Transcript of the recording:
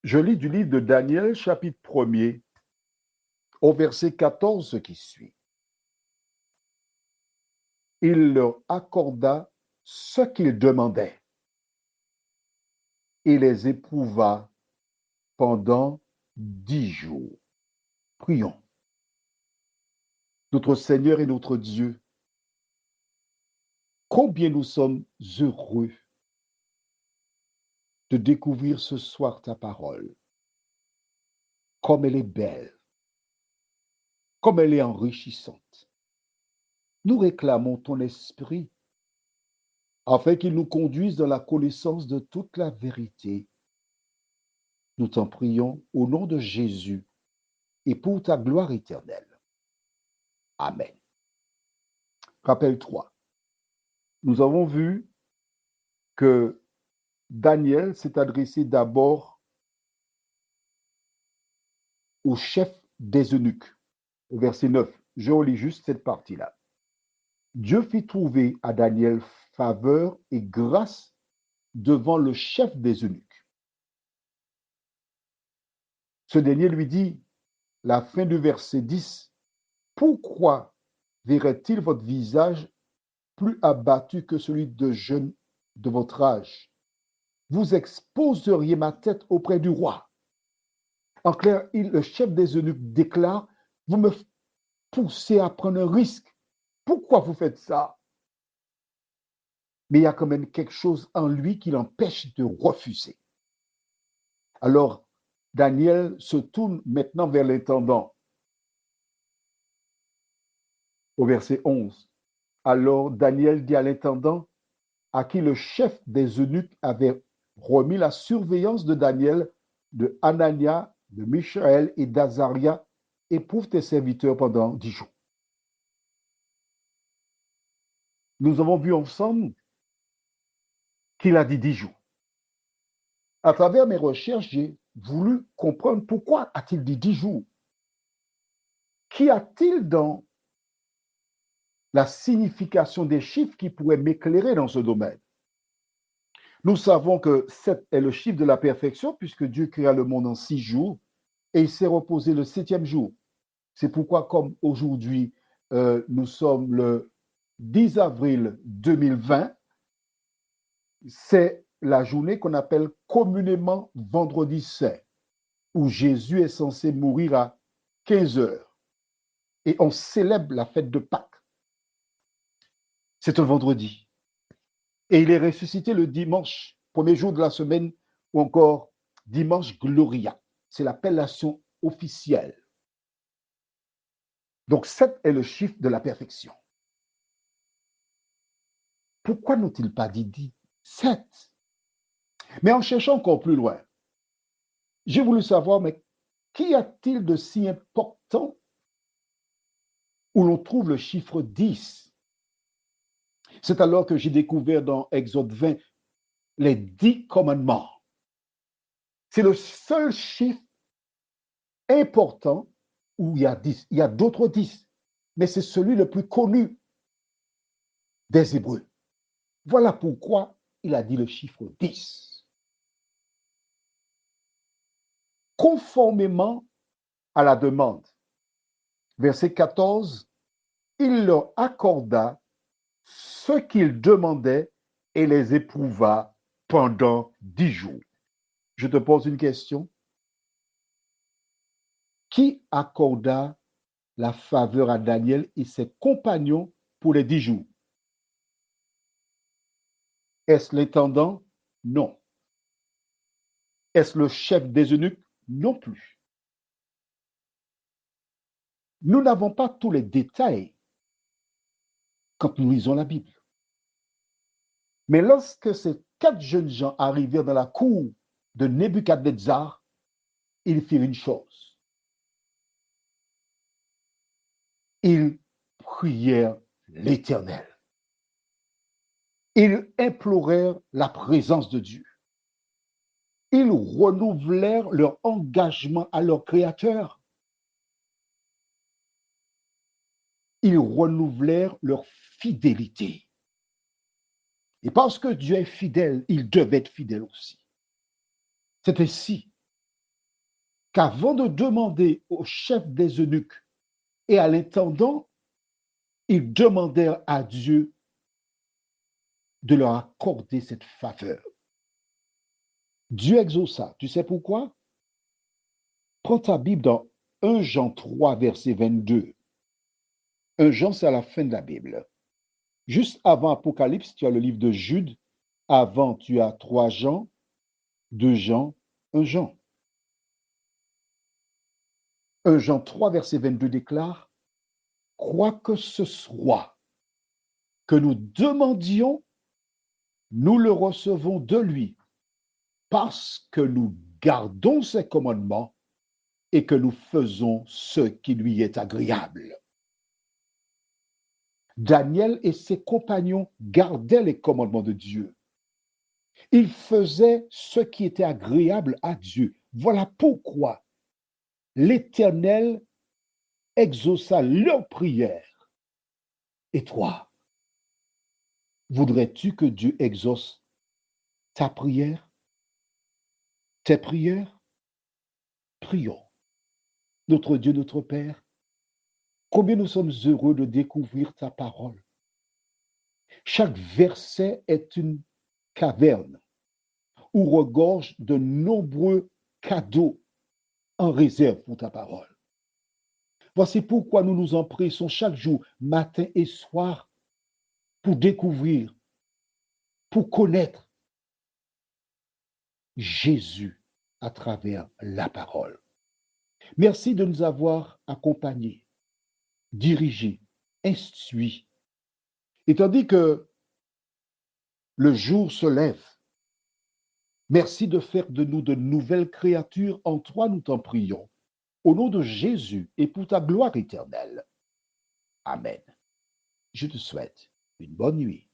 Je lis du livre de Daniel, chapitre 1er, au verset 14 qui suit. Il leur accorda ce qu'ils demandaient et les éprouva pendant 10 jours. Prions. Notre Seigneur et notre Dieu, combien nous sommes heureux de découvrir ce soir ta parole, comme elle est belle, comme elle est enrichissante. Nous réclamons ton esprit afin qu'il nous conduise dans la connaissance de toute la vérité. Nous t'en prions au nom de Jésus et pour ta gloire éternelle. Amen. Rappelle-toi, nous avons vu que Daniel s'est adressé d'abord au chef des eunuques. Au verset 9, je relis juste cette partie-là. Dieu fit trouver à Daniel faveur et grâce devant le chef des eunuques. Ce dernier lui dit, la fin du verset 10, pourquoi verrait-il votre visage plus abattu que celui de jeunes de votre âge? Vous exposeriez ma tête auprès du roi. En clair, le chef des eunuques déclare, vous me poussez à prendre un risque. Pourquoi vous faites ça? Mais il y a quand même quelque chose en lui qui l'empêche de refuser. Alors, Daniel se tourne maintenant vers l'intendant. Au verset 11. Alors Daniel dit à l'intendant, à qui le chef des eunuques avait remis la surveillance de Daniel, de Hanania, de Michaël et d'Azaria, éprouve tes serviteurs pendant 10 jours. Nous avons vu ensemble qu'il a dit 10 jours. À travers mes recherches, j'ai voulu comprendre pourquoi a-t-il dit 10 jours. Qu'y a-t-il dans la signification des chiffres qui pourraient m'éclairer dans ce domaine? Nous savons que 7 est le chiffre de la perfection puisque Dieu créa le monde en 6 jours et il s'est reposé le 7e jour. C'est pourquoi, comme aujourd'hui, nous sommes le 10 avril 2020, c'est la journée qu'on appelle communément Vendredi Saint, où Jésus est censé mourir à 15 heures. Et on célèbre la fête de Pâques. C'est un vendredi. Et il est ressuscité le dimanche, premier jour de la semaine, ou encore dimanche Gloria. C'est l'appellation officielle. Donc 7 est le chiffre de la perfection. Pourquoi n'ont-ils pas dit 7? Mais en cherchant encore plus loin, j'ai voulu savoir, mais qu'y a-t-il de si important où l'on trouve le chiffre 10? C'est alors que j'ai découvert dans Exode 20 les 10 commandements. C'est le seul chiffre important où il y a 10. Il y a d'autres 10, mais c'est celui le plus connu des Hébreux. Voilà pourquoi il a dit le chiffre 10. Conformément à la demande, verset 14, il leur accorda ce qu'ils demandaient et les éprouva pendant 10 jours. Je te pose une question. Qui accorda la faveur à Daniel et ses compagnons pour les 10 jours? Est-ce l'intendant? Non. Est-ce le chef des eunuques? Non plus. Nous n'avons pas tous les détails quand nous lisons la Bible. Mais lorsque ces 4 jeunes gens arrivèrent dans la cour de Nebuchadnezzar, ils firent une chose. Ils prièrent l'Éternel. Ils implorèrent la présence de Dieu. Ils renouvelèrent leur engagement à leur Créateur. Ils renouvelèrent leur fidélité. Et parce que Dieu est fidèle, ils devaient être fidèles aussi. C'est ainsi qu'avant de demander au chef des eunuques et à l'intendant, ils demandèrent à Dieu de leur accorder cette faveur. Dieu exauça. Tu sais pourquoi? Prends ta Bible dans 1 Jean 3, verset 22. 1 Jean, c'est à la fin de la Bible. Juste avant Apocalypse, tu as le livre de Jude. Avant, tu as 3 Jean, 2 Jean, 1 Jean. 1 Jean 3, verset 22 déclare, « Quoi que ce soit que nous demandions, nous le recevons de lui, parce que nous gardons ses commandements et que nous faisons ce qui lui est agréable. » Daniel et ses compagnons gardaient les commandements de Dieu. Ils faisaient ce qui était agréable à Dieu. Voilà pourquoi l'Éternel exauça leur prière. Et toi, voudrais-tu que Dieu exauce ta prière, tes prières? Prions. Notre Dieu, notre Père, combien nous sommes heureux de découvrir ta parole. Chaque verset est une caverne où regorge de nombreux cadeaux en réserve pour ta parole. Voici pourquoi nous nous empressons chaque jour, matin et soir, pour découvrir, pour connaître Jésus à travers la parole. Merci de nous avoir accompagnés, dirigés, instruits. Et tandis que le jour se lève, merci de faire de nous de nouvelles créatures. En toi, nous t'en prions. Au nom de Jésus et pour ta gloire éternelle. Amen. Je te souhaite une bonne nuit.